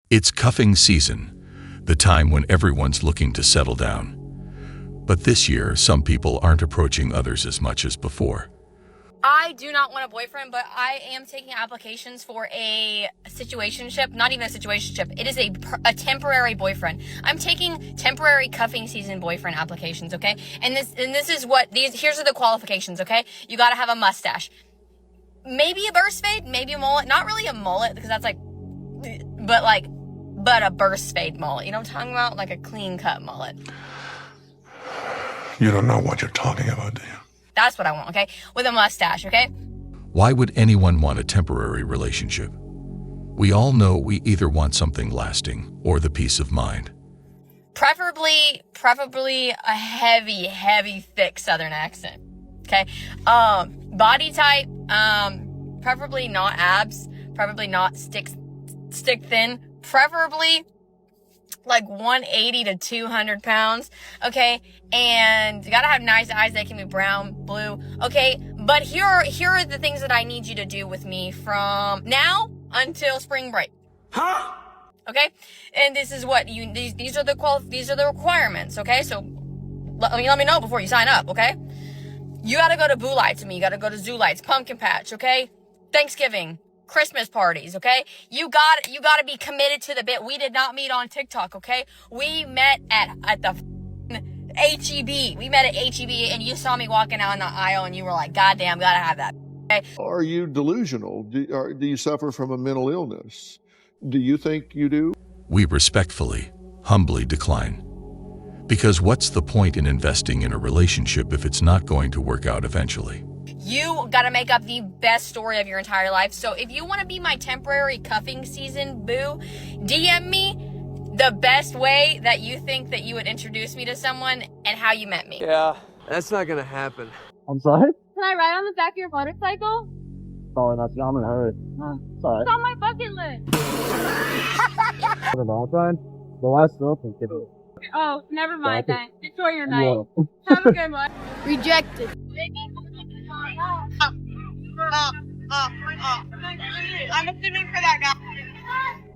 It's cuffing season, the time when everyone's looking to settle down. But this year, some people aren't approaching others as much as before. I do not want a boyfriend, but I am taking applications for a situationship. Not even a situationship. It is a temporary boyfriend. I'm taking temporary cuffing season boyfriend applications, okay? And this is what here's are the qualifications, okay? You gotta have a mustache. Maybe a burst fade, maybe a mullet. Not really a mullet, because that's but a burst fade mullet. You know what I'm talking about? Like a clean cut mullet. You don't know what you're talking about, do you? That's what I want, okay? With a mustache, okay? Why would anyone want a temporary relationship? We all know we either want something lasting or the peace of mind. Preferably a heavy, thick Southern accent, okay? Body type, preferably not abs, preferably not stick thin, preferably like 180 to 200 pounds, okay? And you gotta have nice eyes. They can be brown, blue, okay? But here are the things that I need you to do with me from now until spring break. Huh? Okay? And this is what these are the requirements, okay? So let me know before you sign up, okay? You gotta go to Boo Lights with me. You gotta go to Zoo Lights, Pumpkin Patch, okay? Thanksgiving, Christmas parties, okay? You gotta be committed to the bit. We did not meet on TikTok, okay? We met at the HEB. We met at HEB, and you saw me walking down the aisle, and you were like, "God damn, gotta have that." Okay? Are you delusional? Do you suffer from a mental illness? Do you think you do? We respectfully, humbly decline. Because what's the point in investing in a relationship if it's not going to work out eventually? You gotta make up the best story of your entire life. So if you want to be my temporary cuffing season boo, DM me the best way that you think that you would introduce me to someone and how you met me. Yeah, that's not gonna happen. I'm sorry? Can I ride on the back of your motorcycle? Sorry, not I'm in a hurry. Sorry. It's on my bucket list. For the long time? Well, I still think it is. Oh, never mind Yeah. then. Enjoy your night. Yeah. Have a good one. Rejected. I'm assuming for that guy.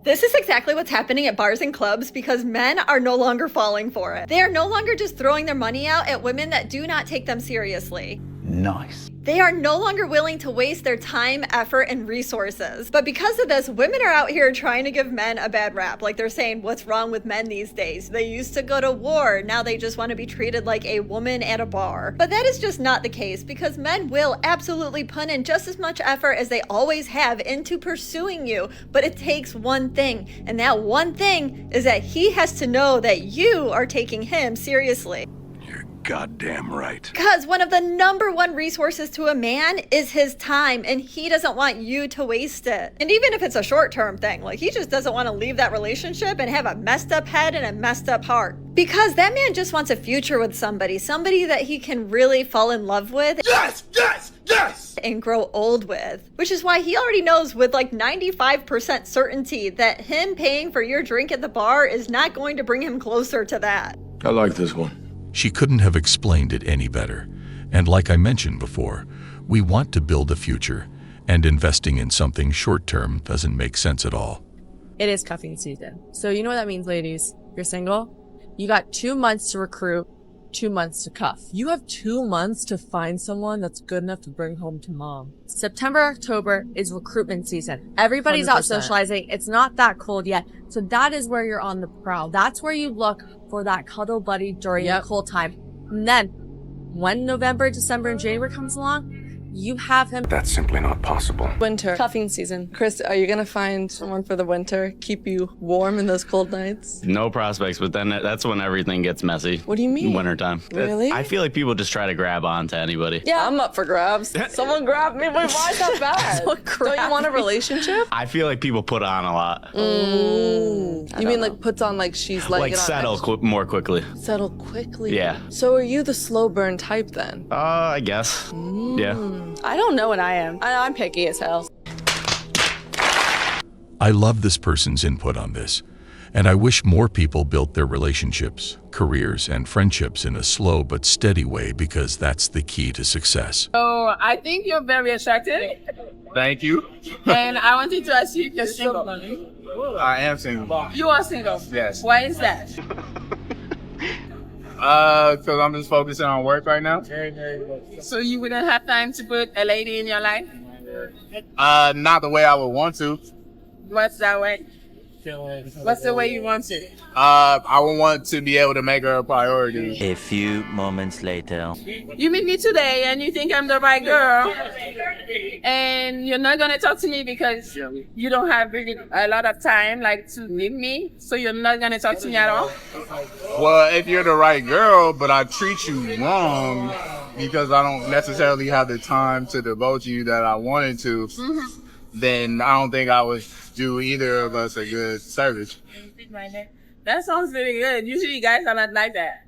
This is exactly what's happening at bars and clubs because men are no longer falling for it. They are no longer just throwing their money out at women that do not take them seriously. Nice. They are no longer willing to waste their time, effort, and resources. But because of this, women are out here trying to give men a bad rap. Like they're saying, what's wrong with men these days? They used to go to war. Now they just want to be treated like a woman at a bar. But that is just not the case because men will absolutely put in just as much effort as they always have into pursuing you. But it takes one thing. And that one thing is that he has to know that you are taking him seriously. Goddamn right. Because one of the #1 resources to a man is his time, and he doesn't want you to waste it. And even if it's a short-term thing, like he just doesn't want to leave that relationship and have a messed up head and a messed up heart. Because that man just wants a future with somebody that he can really fall in love with. Yes! And grow old with. Which is why he already knows with like 95% certainty that him paying for your drink at the bar is not going to bring him closer to that. I like this one. She couldn't have explained it any better. And like I mentioned before, we want to build a future, and investing in something short-term doesn't make sense at all. It is cuffing season. So you know what that means, ladies? If you're single, you got 2 months to recruit, 2 months to cuff. You have 2 months to find someone that's good enough to bring home to mom. September, October is recruitment season. Everybody's 100%. Out socializing. It's not that cold yet. So that is where you're on the prowl. That's where you look for that cuddle buddy during the cold time. And then when November, December, and January comes along, you have him. That's simply not possible. Winter, cuffing season. Chris, are you gonna find someone for the winter? Keep you warm in those cold nights? No prospects, but then that's when everything gets messy. What do you mean? Wintertime. Really? I feel like people just try to grab onto anybody. Yeah, I'm up for grabs. Someone grab me. Wait, why is that bad? Don't you want a relationship? I feel like people put on a lot. You mean like puts on like she's like settle more quickly. Settle quickly? Yeah. So are you the slow burn type then? I guess. Yeah. I don't know what I am. I'm picky as hell. I love this person's input on this, and I wish more people built their relationships, careers, and friendships in a slow but steady way because that's the key to success. So I think you're very attractive, Thank you. and I wanted to ask you if you're single. I am single. You are single? Yes. Why is that? Because I'm just focusing on work right now. So you wouldn't have time to put a lady in your life? Not the way I would want to. What's that way? What's the way you want to? I would want to be able to make her a priority. A few moments later. You meet me today and you think I'm the right girl, and you're not gonna talk to me because you don't have really a lot of time, like, to meet me. So you're not gonna talk to me at all. Well, if you're the right girl, but I treat you wrong because I don't necessarily have the time to devote to you that I wanted to, then I don't think I would do either of us a good service. That sounds really good. Usually guys are not like that.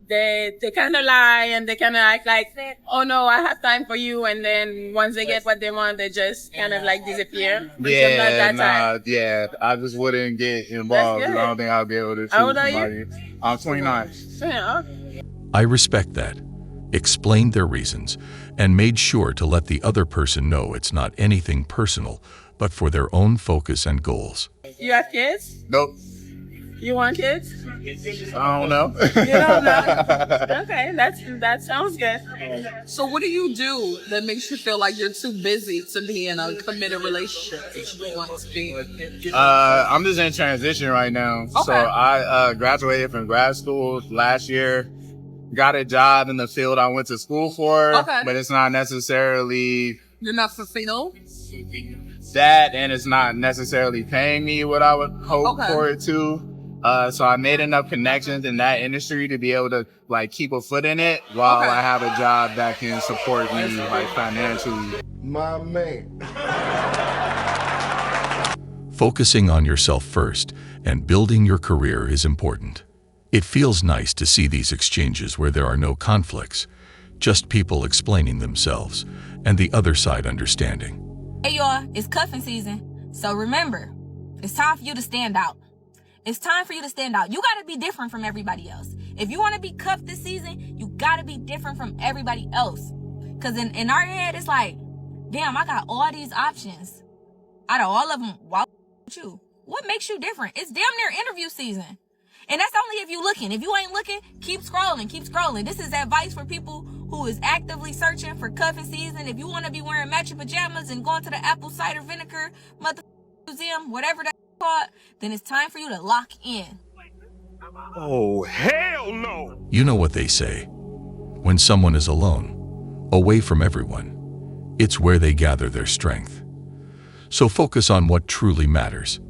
They kind of lie and they kind of act like, oh no, I have time for you. And then once they get what they want, they just kind of like disappear. But you're not that type. Yeah, I just wouldn't get involved. I don't think I'll be able to. How old are you? I'm 29. I respect that, explained their reasons, and made sure to let the other person know it's not anything personal, but for their own focus and goals. You have kids? Nope. You want kids? I don't know. You don't know? Okay, that sounds good. So what do you do that makes you feel like you're too busy to be in a committed relationship that you want to be in? I'm just in transition right now. Okay. So I graduated from grad school last year. Got a job in the field I went to school for, but it's not necessarily... You're not fulfilled? That, and it's not necessarily paying me what I would hope for it to. So I made enough connections in that industry to be able to like keep a foot in it while I have a job that can support me like financially. My man. Focusing on yourself first and building your career is important. It feels nice to see these exchanges where there are no conflicts, just people explaining themselves and the other side understanding. Hey y'all, it's cuffing season. So remember, it's time for you to stand out. It's time for you to stand out. You gotta be different from everybody else. If you wanna be cuffed this season, you gotta be different from everybody else. Cause in our head, it's like, damn, I got all these options. Out of all of them, why would you? What makes you different? It's damn near interview season. And that's only if you looking. If you ain't looking, keep scrolling, keep scrolling. This is advice for people who is actively searching for cuffing season. If you want to be wearing matching pajamas and going to the apple cider vinegar museum, whatever that's called, then it's time for you to lock in. Oh, hell no! You know what they say. When someone is alone, away from everyone, it's where they gather their strength. So focus on what truly matters.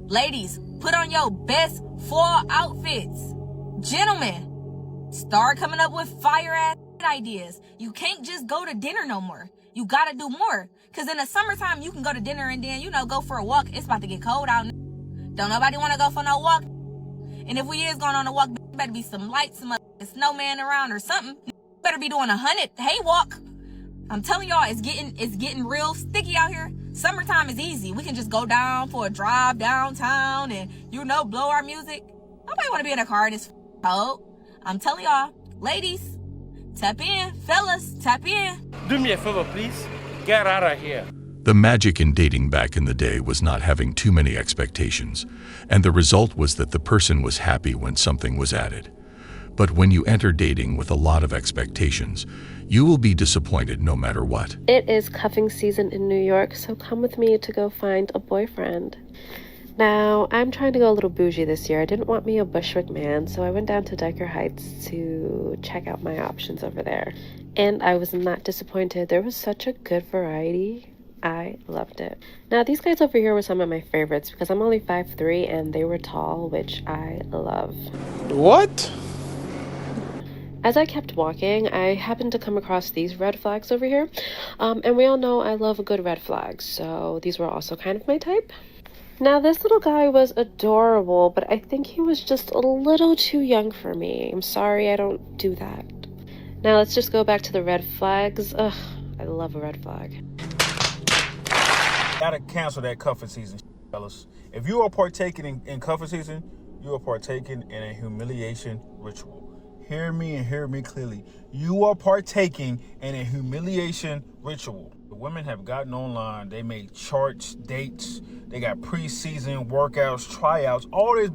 Ladies, put on your best fall outfits. Gentlemen, start coming up with fire-ass ideas. You can't just go to dinner no more. You gotta do more. Cause in the summertime, you can go to dinner and then, go for a walk. It's about to get cold out. Don't nobody wanna go for no walk. And if we is going on a walk, better be some lights, some snowman around or something. Better be doing 100 hay walk. I'm telling y'all, it's getting real sticky out here. Summertime is easy. We can just go down for a drive downtown and, blow our music. Nobody want to be in a car this cold. I'm telling y'all, ladies, tap in. Fellas, tap in. Do me a favor, please. Get out of here. The magic in dating back in the day was not having too many expectations, and the result was that the person was happy when something was added. But when you enter dating with a lot of expectations, you will be disappointed no matter what. It is cuffing season in New York, so come with me to go find a boyfriend. Now, I'm trying to go a little bougie this year. I didn't want me a Bushwick man, so I went down to Decker Heights to check out my options over there. And I was not disappointed. There was such a good variety. I loved it. Now, these guys over here were some of my favorites because I'm only 5'3" and they were tall, which I love. What? As I kept walking, I happened to come across these red flags over here. And we all know I love a good red flag, so these were also kind of my type. Now, this little guy was adorable, but I think he was just a little too young for me. I'm sorry, I don't do that. Now, let's just go back to the red flags. Ugh, I love a red flag. Gotta cancel that cuffing season, fellas. If you are partaking in cuffing season, you are partaking in a humiliation ritual. hear me and hear me clearly. You are partaking in a humiliation ritual. The women have gotten online. They made charts, dates. They got preseason workouts, tryouts, all this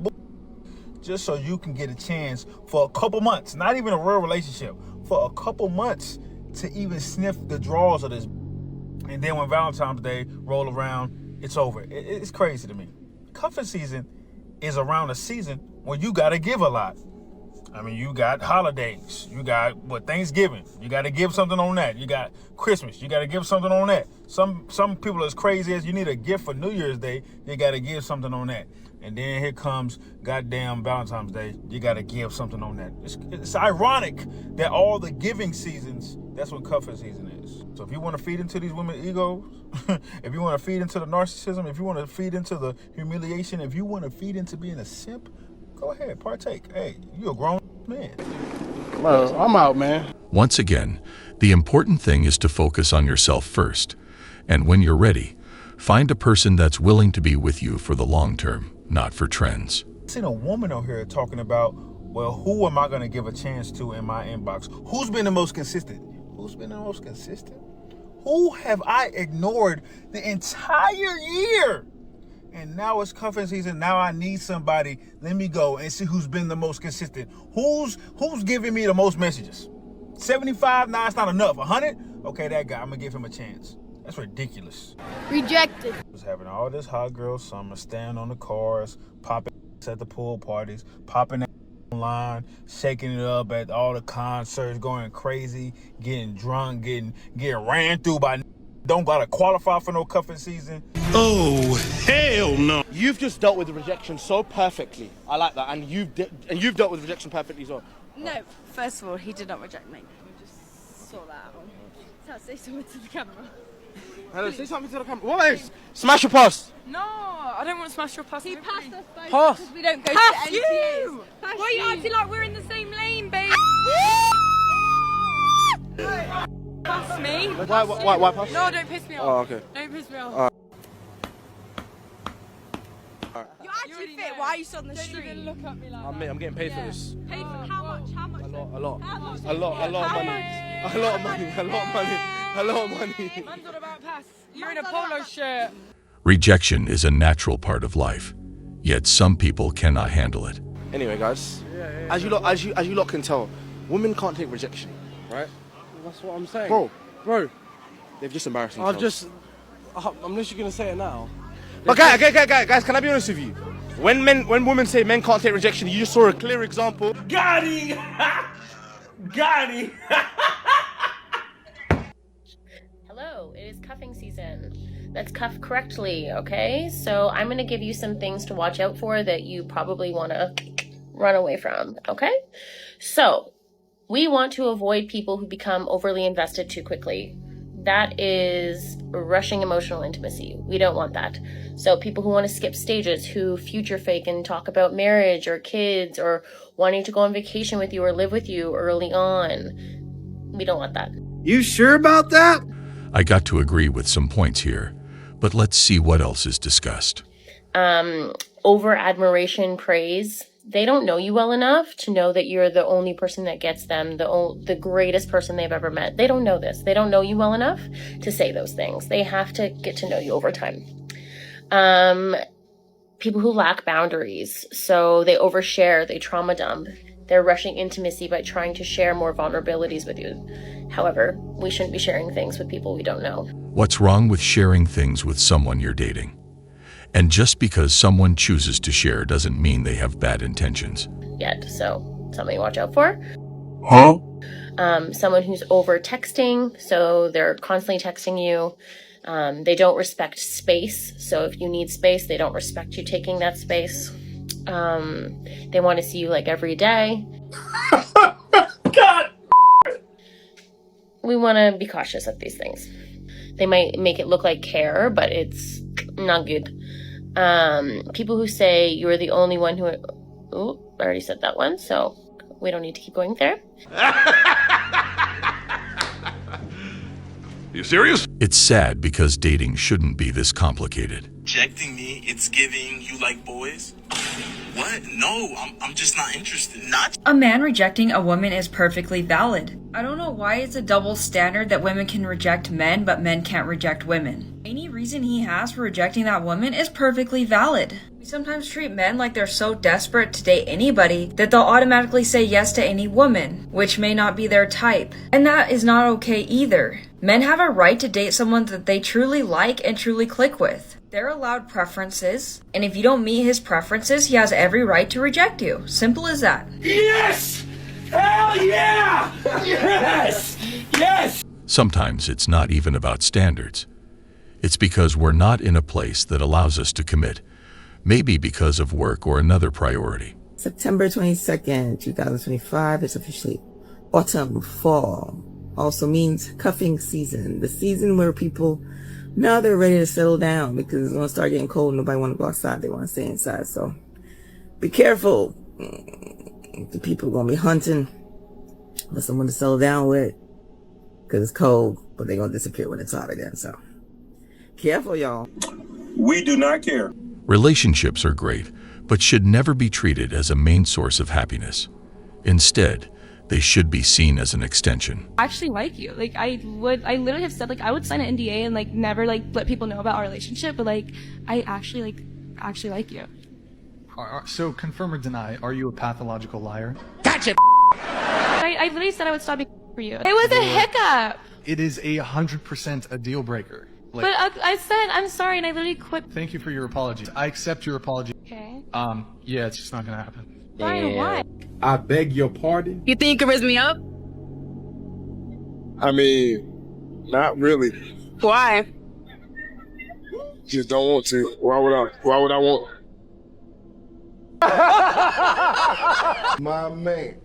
just so you can get a chance for a couple months, not even a real relationship, for a couple months to even sniff the draws of this. And then when Valentine's Day roll around, it's over. It's crazy to me. Cuffing season is around a season where you got to give a lot. I mean, you got holidays. You got Thanksgiving. You got to give something on that. You got Christmas. You got to give something on that. Some people are as crazy as you need a gift for New Year's Day. You got to give something on that. And then here comes goddamn Valentine's Day. You got to give something on that. It's ironic that all the giving seasons, that's what cuffing season is. So if you want to feed into these women's egos, if you want to feed into the narcissism, if you want to feed into the humiliation, if you want to feed into being a simp, go ahead, partake. Hey, you a grown man. Well, I'm out, man. Once again, the important thing is to focus on yourself first. And when you're ready, find a person that's willing to be with you for the long term, not for trends. I've seen a woman out here talking about, well, who am I going to give a chance to in my inbox? Who's been the most consistent? Who's been the most consistent? Who have I ignored the entire year? And now it's cuffing season. Now I need somebody. Let me go and see who's been the most consistent. Who's giving me the most messages? 75? Nah, it's not enough. 100? Okay, that guy. I'm going to give him a chance. That's ridiculous. Rejected. Was having all this hot girl summer, staying on the cars, popping at the pool parties, popping online, shaking it up at all the concerts, going crazy, getting drunk, getting ran through by don't gotta qualify for no cuffing season. Oh, hell no. You've just dealt with rejection so perfectly. I like that. And you've dealt with rejection perfectly as well. No, first of all, he did not reject me. We just saw that out. So say something to the camera. Hello, say something to the camera. What is? Smash or pass? No, I don't want to smash your pass. He passed us both pass. Because we don't go Pass to you. NTAs. Why are you acting like we're in the same lane, babe? Pass me. Why pass? No, don't piss me off. Oh, okay. Don't piss me off. You actually fit. Why are you still on the street? Don't even look at me like I'm getting paid for this. Paid for how much? How much? A lot. How much? A lot of money. A lot of money. A lot of money. A lot of money. Man's on about pass. You're in a polo shirt. Rejection is a natural part of life, yet some people cannot handle it. Anyway, guys, as you lot can tell, women can't take rejection, right? That's what I'm saying. Bro, they've just embarrassed themselves. I'm literally gonna say it now. But guys, can I be honest with you? When women say men can't take rejection, you just saw a clear example. Got him! Got him! Hello, it is cuffing season. Let's cuff correctly, okay? So I'm going to give you some things to watch out for that you probably want to run away from, okay? So we want to avoid people who become overly invested too quickly. That is rushing emotional intimacy. We don't want that. So people who want to skip stages, who future fake and talk about marriage or kids or wanting to go on vacation with you or live with you early on. We don't want that. You sure about that? I got to agree with some points here, but let's see what else is discussed. Over admiration, praise. They don't know you well enough to know that you're the only person that gets them, the greatest person they've ever met. They don't know this. They don't know you well enough to say those things. They have to get to know you over time. People who lack boundaries. So they overshare, they trauma dump. They're rushing intimacy by trying to share more vulnerabilities with you. However, we shouldn't be sharing things with people we don't know. What's wrong with sharing things with someone you're dating? And just because someone chooses to share doesn't mean they have bad intentions. Yet, so something to watch out for. Huh? Someone who's over texting, so they're constantly texting you. They don't respect space, so if you need space, they don't respect you taking that space. They want to see you like every day. God! We want to be cautious of these things. They might make it look like care, but it's not good. People who say you're the only one who... Ooh, I already said that one, so we don't need to keep going there. You serious? It's sad because dating shouldn't be this complicated. Rejecting me, it's giving you like boys? What? what? No, I'm just not interested. Not. A man rejecting a woman is perfectly valid. I don't know why it's a double standard that women can reject men, but men can't reject women. Any reason he has for rejecting that woman is perfectly valid. We sometimes treat men like they're so desperate to date anybody that they'll automatically say yes to any woman, which may not be their type. And that is not okay either. Men have a right to date someone that they truly like and truly click with. They're allowed preferences, and if you don't meet his preferences, he has every right to reject you. Simple as that. Yes! Hell yeah! Yes! Yes! Sometimes it's not even about standards. It's because we're not in a place that allows us to commit, maybe because of work or another priority. September 22nd, 2025 is officially autumn, fall. Also means cuffing season, the season where people now they're ready to settle down because it's going to start getting cold. Nobody want to go outside. They want to stay inside. So be careful. The people are going to be hunting for someone to settle down with because it's cold, but they're going to disappear when it's hot again. So careful, y'all. We do not care. Relationships are great, but should never be treated as a main source of happiness. Instead, they should be seen as an extension. I actually like you. Like, I literally have said, like, I would sign an NDA and, like, never, like, let people know about our relationship, but, like, I actually like you. So, confirm or deny, are you a pathological liar? Gotcha! I literally said I would stop for you. It was a hiccup! It is 100% a deal breaker. Like, But I said, I'm sorry, and I literally quit. thank you for your apology. I accept your apology. Okay. Yeah, it's just not gonna happen. Brian, why? I beg your pardon? You think you can raise me up? I mean, not really. Why? Just don't want to. Why would I want? My man.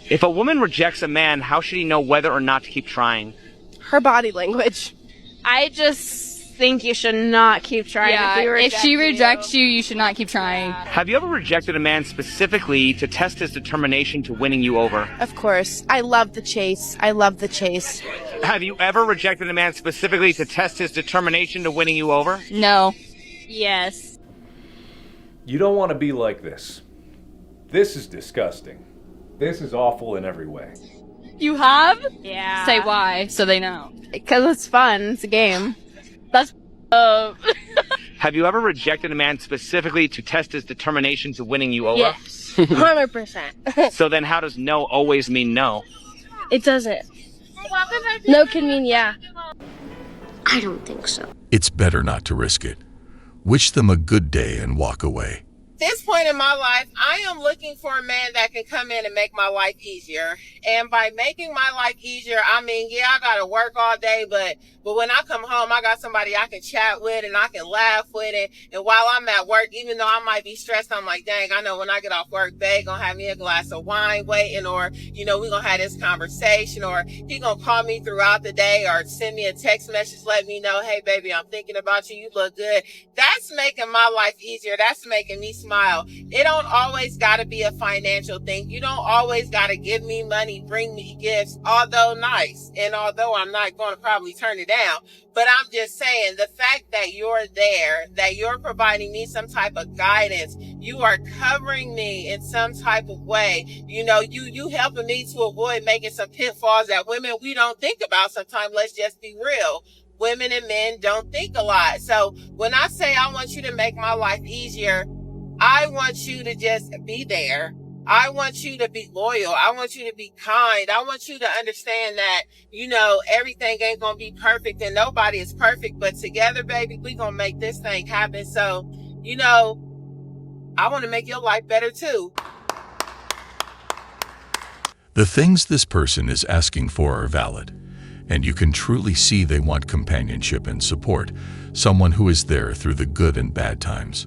If a woman rejects a man, how should he know whether or not to keep trying? Her body language. I just think you should not keep trying. Yeah, if she rejects you, you should not keep trying. Have you ever rejected a man specifically to test his determination to winning you over? Of course. I love the chase. I love the chase. Have you ever rejected a man specifically to test his determination to winning you over? No. Yes. You don't want to be like this. This is disgusting. This is awful in every way. You have? Yeah. Say why, so they know. Because it's fun. It's a game. That's Have you ever rejected a man specifically to test his determination to winning you over? Yes. 100%. So then how does no always mean no? It doesn't. No can mean yeah. I don't think so. It's better not to risk it. Wish them a good day and walk away. This point in my life, I am looking for a man that can come in and make my life easier. And by making my life easier, I mean, yeah, I gotta work all day, but when I come home, I got somebody I can chat with and I can laugh with it. And while I'm at work, even though I might be stressed, I'm like, dang, I know when I get off work, babe gonna have me a glass of wine waiting, or, you know, we gonna have this conversation, or he gonna call me throughout the day or send me a text message, let me know, hey, baby, I'm thinking about you. You look good. That's making my life easier. That's making me smile. It don't always gotta be a financial thing. You don't always gotta give me money, bring me gifts, although nice. And although I'm not gonna probably turn it down, but I'm just saying the fact that you're there, that you're providing me some type of guidance, you are covering me in some type of way. You know, you helping me to avoid making some pitfalls that women, we don't think about sometimes. Let's just be real. Women and men don't think a lot. So when I say I want you to make my life easier, I want you to just be there. I want you to be loyal. I want you to be kind. I want you to understand that, you know, everything ain't going to be perfect and nobody is perfect, but together, baby, we going to make this thing happen. So, you know, I want to make your life better too. The things this person is asking for are valid, and you can truly see they want companionship and support, someone who is there through the good and bad times.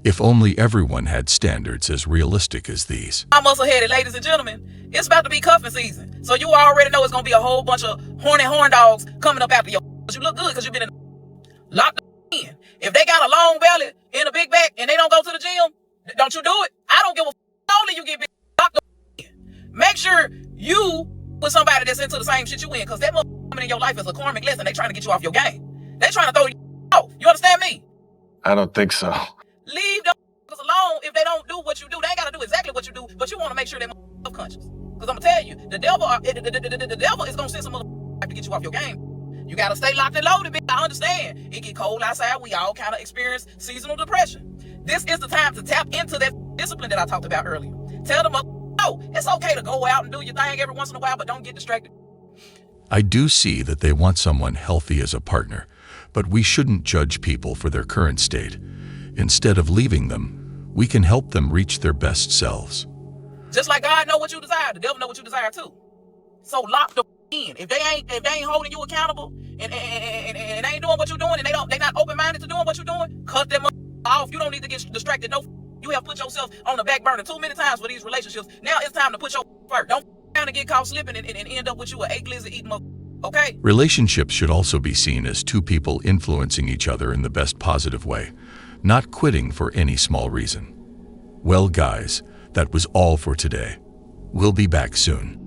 If only everyone had standards as realistic as these. I'm muscle-headed, ladies and gentlemen. It's about to be cuffing season. So you already know it's going to be a whole bunch of horny horn dogs coming up after you. You look good because you've been locked in. If they got a long belly and a big back and they don't go to the gym, don't you do it? I don't give a only you get big locked in. Make sure you with somebody that's into the same shit you in, because that motherfucker in your life is a karmic lesson. They trying to get you off your game. They trying to throw you off. You understand me? I don't think so. Leave them alone if they don't do what you do. They ain't got to do exactly what you do, but you want to make sure they're self-conscious. Because I'm going to tell you, the devil is going to send some to get you off your game. You got to stay locked and loaded, bitch. I understand. It get cold outside. We all kind of experience seasonal depression. This is the time to tap into that discipline that I talked about earlier. Tell them, no, it's okay to go out and do your thing every once in a while, but don't get distracted. I do see that they want someone healthy as a partner, but we shouldn't judge people for their current state. Instead of leaving them, we can help them reach their best selves. Just like God know what you desire, the devil know what you desire too. So lock the in. If they ain't holding you accountable and ain't doing what you're doing, and they not open-minded to doing what you're doing, cut them off. You don't need to get distracted. No, you have put yourself on the back burner too many times for these relationships. Now it's time to put your first. Don't down to get caught slipping and end up with you an 8 lizard eating up. Okay? Relationships should also be seen as two people influencing each other in the best positive way, not quitting for any small reason. Well, guys, that was all for today. We'll be back soon.